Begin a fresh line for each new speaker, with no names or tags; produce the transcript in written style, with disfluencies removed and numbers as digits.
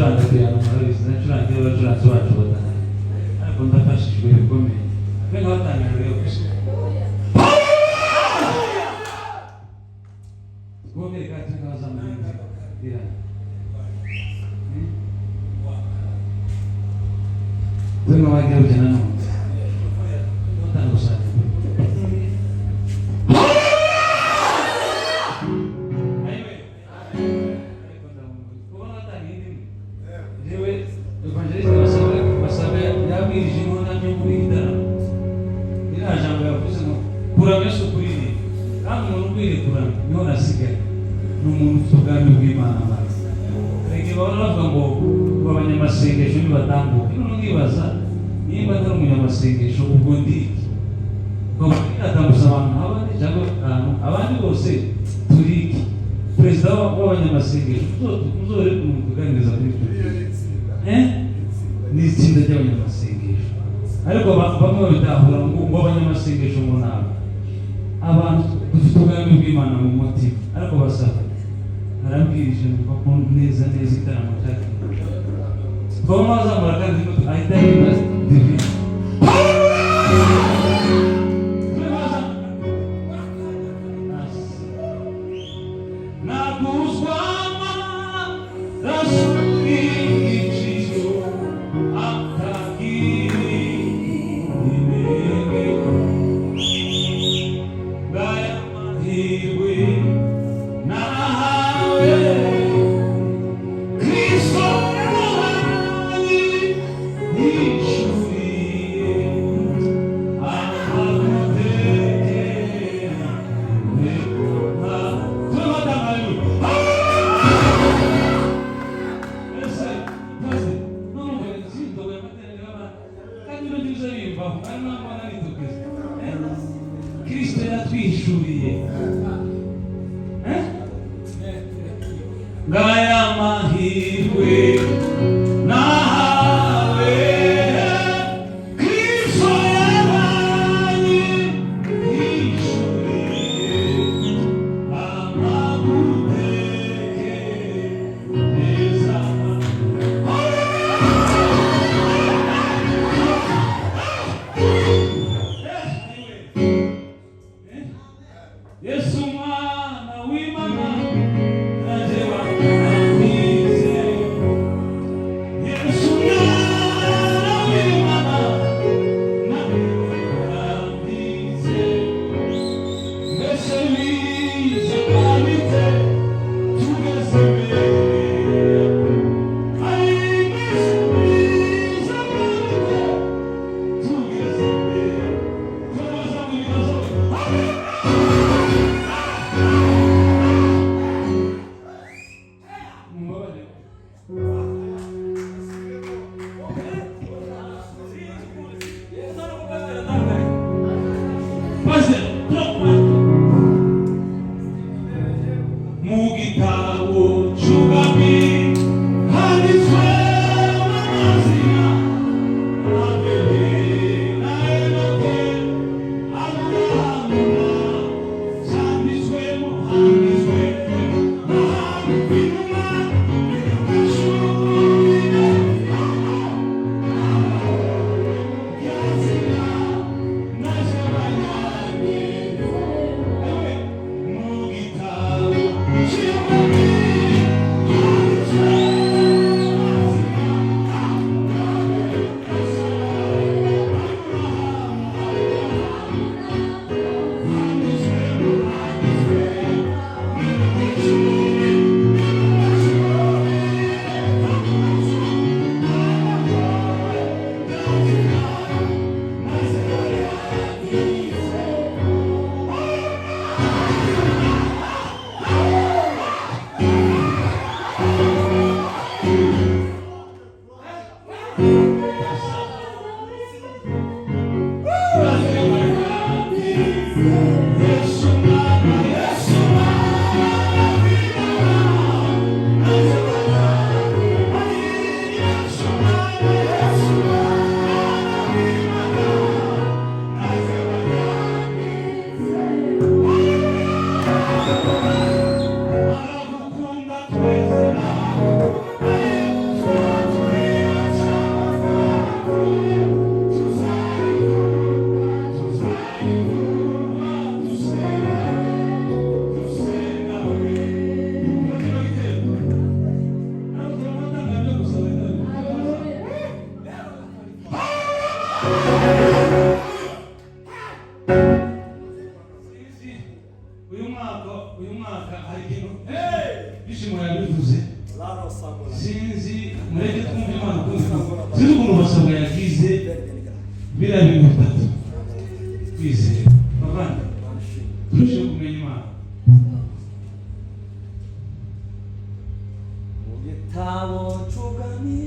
ndacuranga piano murabizi ndacuranga iyo abacuranzi bacu batanga ariko ndafashijwe bikomeye mbe nk'abatangije rero twongere kandi tukaza mu bindi Bueno, vai que eu já não. Não tá no saco. Aí, como ela tá rindo? Eu evangelista vai saber já virgem não na minha corrida. Ila já vai fazer não. Pura vez o corrida. Como não corrida pura, não na sequer. No mundo tocar no guimana mais. Porque agora nós vamos abanyamasengesho nibatambuka ino ngibaza nimba atari umunyamasengesho ubwo ndi atambuza abantu abandi bose turi perezida w'abanyamasengesho tuzore kuganiriza kuri ni itsinda ry'abanyamasengesho ariko bamwe bitahura ngo abanyamasengesho ngo nabo abantu dufite ubwami bw'Imana mu mutima ariko basaba arabwirije ko neza itaramo cyake como nós amamos a eternidade divina. Na cruz Cristo yatwishuriye ngaya mahirwe nahawe Kristo yabanye yishuriye amaguteke neza Yesu mwana w'Imana naje wakamize mureke twumve Imana ukundi sinzi ukuntu basabwa yagize biriya bintu bitatu kwizera bavandi turusheho kumenya Imana
mu gitabo cy'ubwami